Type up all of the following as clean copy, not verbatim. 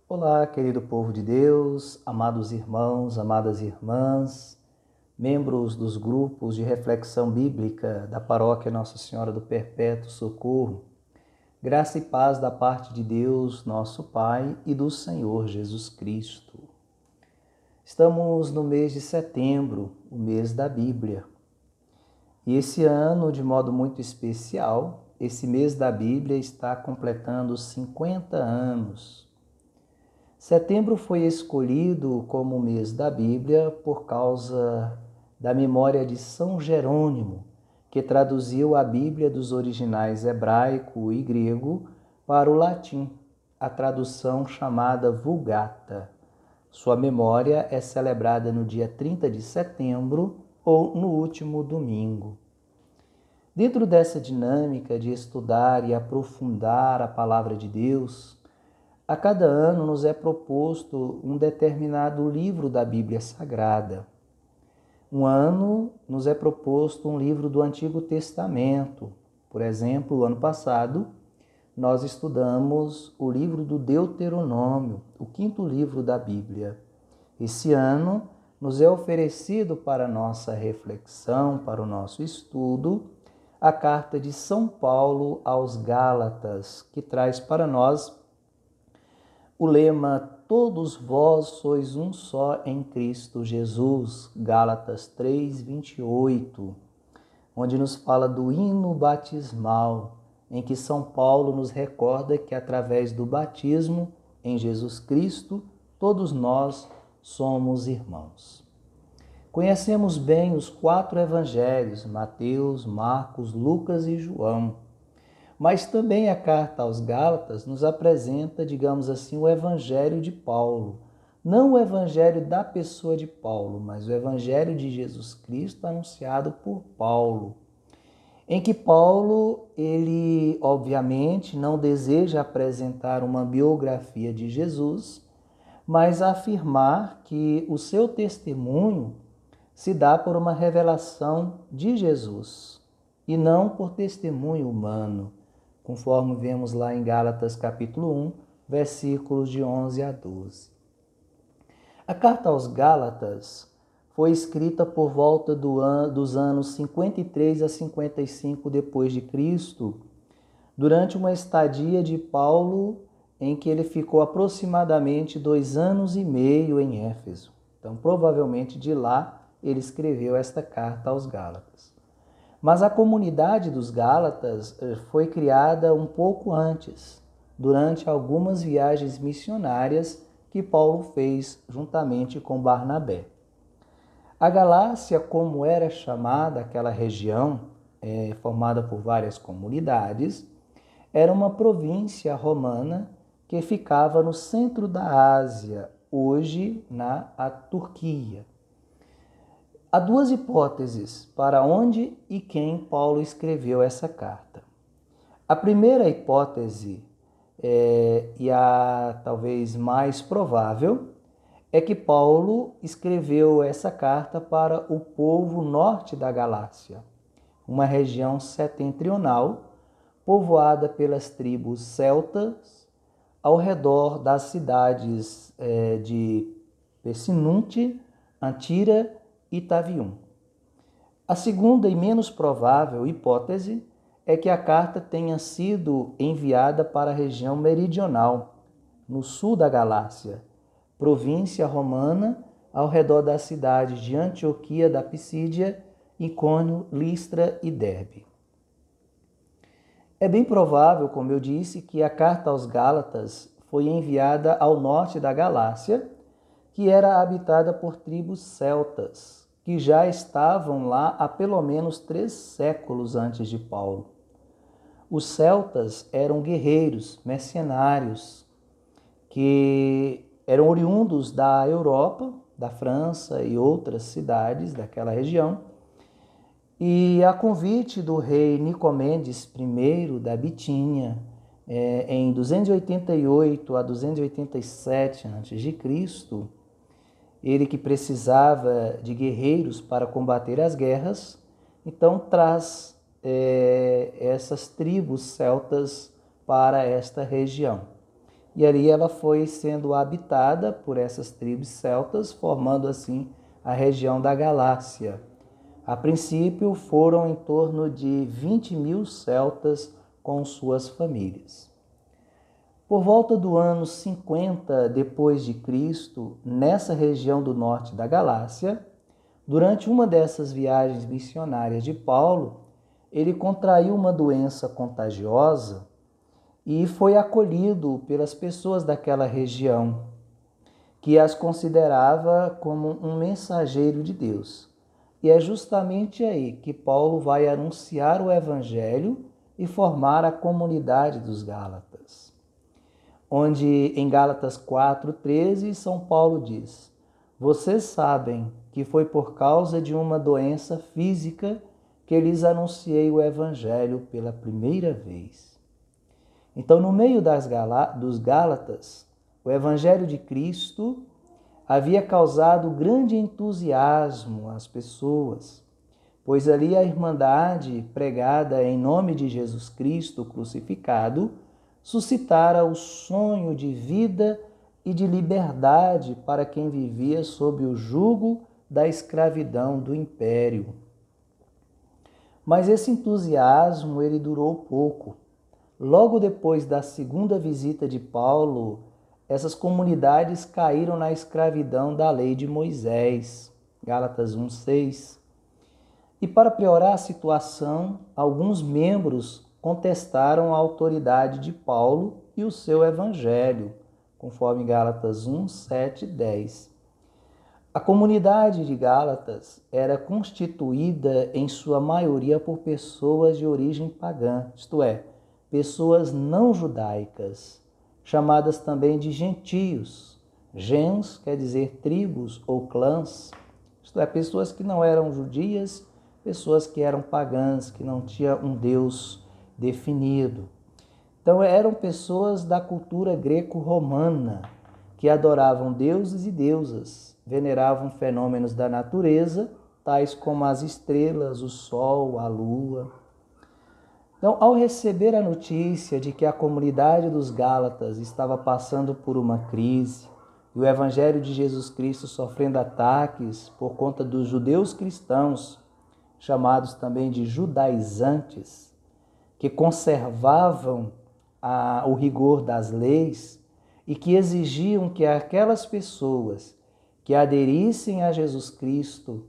Olá, querido povo de Deus, amados irmãos, amadas irmãs, membros dos grupos de reflexão bíblica da Paróquia Nossa Senhora do Perpétuo Socorro. Graça e paz da parte de Deus, nosso Pai, e do Senhor Jesus Cristo. Estamos no mês de setembro, o mês da Bíblia. E esse ano, de modo muito especial, esse mês da Bíblia está completando 50 anos. Setembro foi escolhido como mês da Bíblia por causa da memória de São Jerônimo, que traduziu a Bíblia dos originais hebraico e grego para o latim, a tradução chamada Vulgata. Sua memória é celebrada no dia 30 de setembro ou no último domingo. Dentro dessa dinâmica de estudar e aprofundar a palavra de Deus, a cada ano nos é proposto um determinado livro da Bíblia Sagrada. Um ano nos é proposto um livro do Antigo Testamento. Por exemplo, o ano passado, nós estudamos o livro do Deuteronômio, o quinto livro da Bíblia. Esse ano nos é oferecido para nossa reflexão, para o nosso estudo, a carta de São Paulo aos Gálatas, que traz para nós o lema "Todos vós sois um só em Cristo Jesus", Gálatas 3:28, onde nos fala do hino batismal, em que São Paulo nos recorda que através do batismo em Jesus Cristo, todos nós somos irmãos. Conhecemos bem os 4 evangelhos, Mateus, Marcos, Lucas e João. Mas também a carta aos Gálatas nos apresenta, digamos assim, o evangelho de Paulo. Não o evangelho da pessoa de Paulo, mas o evangelho de Jesus Cristo anunciado por Paulo. Em que Paulo, ele obviamente não deseja apresentar uma biografia de Jesus, mas afirmar que o seu testemunho se dá por uma revelação de Jesus e não por testemunho humano, conforme vemos lá em Gálatas capítulo 1, versículos de 11 a 12. A carta aos Gálatas foi escrita por volta dos anos 53 a 55 depois de Cristo, durante uma estadia de Paulo em que ele ficou aproximadamente 2 anos e meio em Éfeso. Então, provavelmente de lá ele escreveu esta carta aos Gálatas. Mas a comunidade dos Gálatas foi criada um pouco antes, durante algumas viagens missionárias que Paulo fez juntamente com Barnabé. A Galácia, como era chamada aquela região, formada por várias comunidades, era uma província romana que ficava no centro da Ásia, hoje na Turquia. Há 2 hipóteses para onde e quem Paulo escreveu essa carta. A primeira hipótese, e a talvez mais provável, é que Paulo escreveu essa carta para o povo norte da Galácia, uma região setentrional povoada pelas tribos celtas ao redor das cidades de Pessinunte, Antira e Tavium. A segunda e menos provável hipótese é que a carta tenha sido enviada para a região meridional, no sul da Galácia, província romana ao redor das cidades de Antioquia da Pisídia, Icônio, Listra e Derbe. É bem provável, como eu disse, que a carta aos Gálatas foi enviada ao norte da Galácia, que era habitada por tribos celtas, que já estavam lá há pelo menos 3 séculos antes de Paulo. Os celtas eram guerreiros, mercenários, que eram oriundos da Europa, da França e outras cidades daquela região, e a convite do rei Nicomedes I da Bitínia, em 288 a 287 a.C., ele que precisava de guerreiros para combater as guerras, então traz essas tribos celtas para esta região. e ali ela foi sendo habitada por essas tribos celtas, formando assim a região da Galácia. A princípio foram em torno de 20.000 celtas com suas famílias. Por volta do ano 50 depois de Cristo, nessa região do norte da Galácia, durante uma dessas viagens missionárias de Paulo, ele contraiu uma doença contagiosa e foi acolhido pelas pessoas daquela região, que as considerava como um mensageiro de Deus. E é justamente aí que Paulo vai anunciar o Evangelho e formar a comunidade dos Gálatas. Onde em Gálatas 4:13, São Paulo diz: vocês sabem que foi por causa de uma doença física que lhes anunciei o Evangelho pela primeira vez. Então, no meio dos Gálatas, o Evangelho de Cristo havia causado grande entusiasmo às pessoas, pois ali a Irmandade, pregada em nome de Jesus Cristo crucificado, suscitara o sonho de vida e de liberdade para quem vivia sob o jugo da escravidão do império. Mas esse entusiasmo ele durou pouco. Logo depois da segunda visita de Paulo, essas comunidades caíram na escravidão da lei de Moisés, Gálatas 1:6. E para piorar a situação, alguns membros contestaram a autoridade de Paulo e o seu evangelho, conforme Gálatas 1:7-10. A comunidade de Gálatas era constituída em sua maioria por pessoas de origem pagã, isto é, pessoas não judaicas, chamadas também de gentios. Gens quer dizer tribos ou clãs, isto é, pessoas que não eram judias, pessoas que eram pagãs, que não tinham um Deus definido. Então eram pessoas da cultura greco-romana, que adoravam deuses e deusas, veneravam fenômenos da natureza, tais como as estrelas, o sol, a lua. Então, ao receber a notícia de que a comunidade dos Gálatas estava passando por uma crise e o Evangelho de Jesus Cristo sofrendo ataques por conta dos judeus cristãos, chamados também de judaizantes, que conservavam o rigor das leis e que exigiam que aquelas pessoas que aderissem a Jesus Cristo,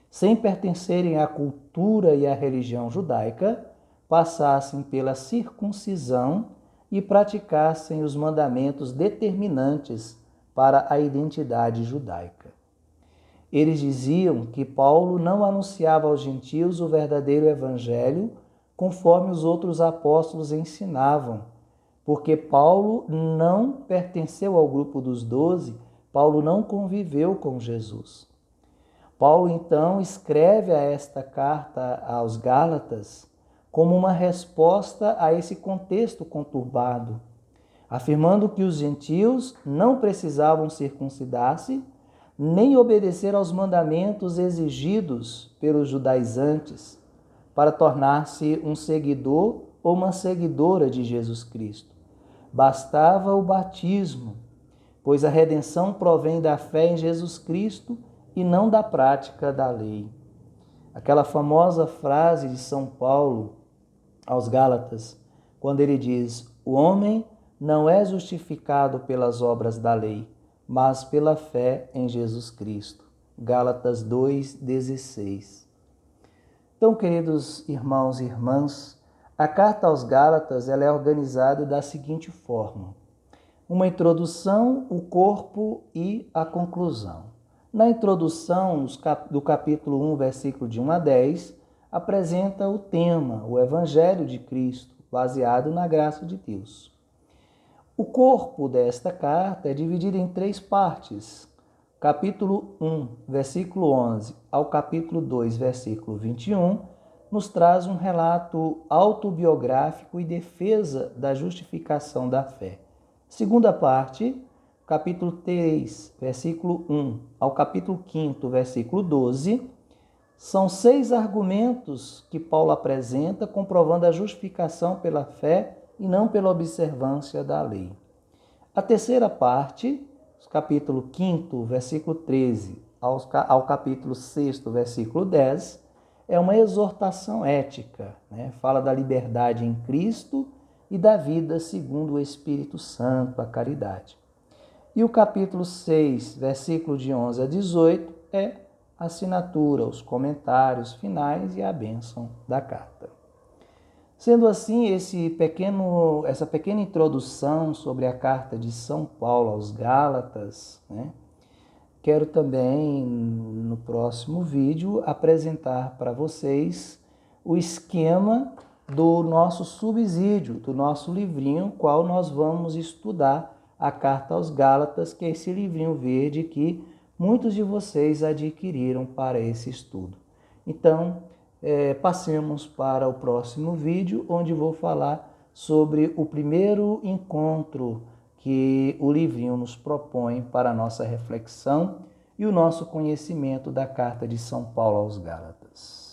sem pertencerem à cultura e à religião judaica, passassem pela circuncisão e praticassem os mandamentos determinantes para a identidade judaica. Eles diziam que Paulo não anunciava aos gentios o verdadeiro evangelho conforme os outros apóstolos ensinavam, porque Paulo não pertenceu ao grupo dos 12, Paulo não conviveu com Jesus. Paulo, então, escreve a esta carta aos Gálatas como uma resposta a esse contexto conturbado, afirmando que os gentios não precisavam circuncidar-se, nem obedecer aos mandamentos exigidos pelos judaizantes para tornar-se um seguidor ou uma seguidora de Jesus Cristo. Bastava o batismo, pois a redenção provém da fé em Jesus Cristo e não da prática da lei. Aquela famosa frase de São Paulo aos Gálatas, quando ele diz: o homem não é justificado pelas obras da lei, mas pela fé em Jesus Cristo. Gálatas 2:16. Então, queridos irmãos e irmãs, a carta aos Gálatas ela é organizada da seguinte forma: uma introdução, o corpo e a conclusão. Na introdução, do capítulo 1, versículo de 1 a 10, apresenta o tema, o Evangelho de Cristo, baseado na graça de Deus. O corpo desta carta é dividido em 3 partes. Capítulo 1, versículo 11 ao capítulo 2, versículo 21, nos traz um relato autobiográfico e defesa da justificação da fé. Segunda parte, capítulo 3, versículo 1 ao capítulo 5, versículo 12, são 6 argumentos que Paulo apresenta comprovando a justificação pela fé e não pela observância da lei. A terceira parte, capítulo 5, versículo 13, ao capítulo 6, versículo 10, é uma exortação ética, né? Fala da liberdade em Cristo e da vida segundo o Espírito Santo, a caridade. E o capítulo 6, versículo de 11 a 18, é a assinatura, os comentários finais e a bênção da carta. Sendo assim, essa pequena introdução sobre a carta de São Paulo aos Gálatas, né? Quero também, no próximo vídeo, apresentar para vocês o esquema do nosso subsídio, do nosso livrinho, qual nós vamos estudar a Carta aos Gálatas, que é esse livrinho verde que muitos de vocês adquiriram para esse estudo. Então, passemos para o próximo vídeo, onde vou falar sobre o primeiro encontro que o livrinho nos propõe para a nossa reflexão e o nosso conhecimento da Carta de São Paulo aos Gálatas.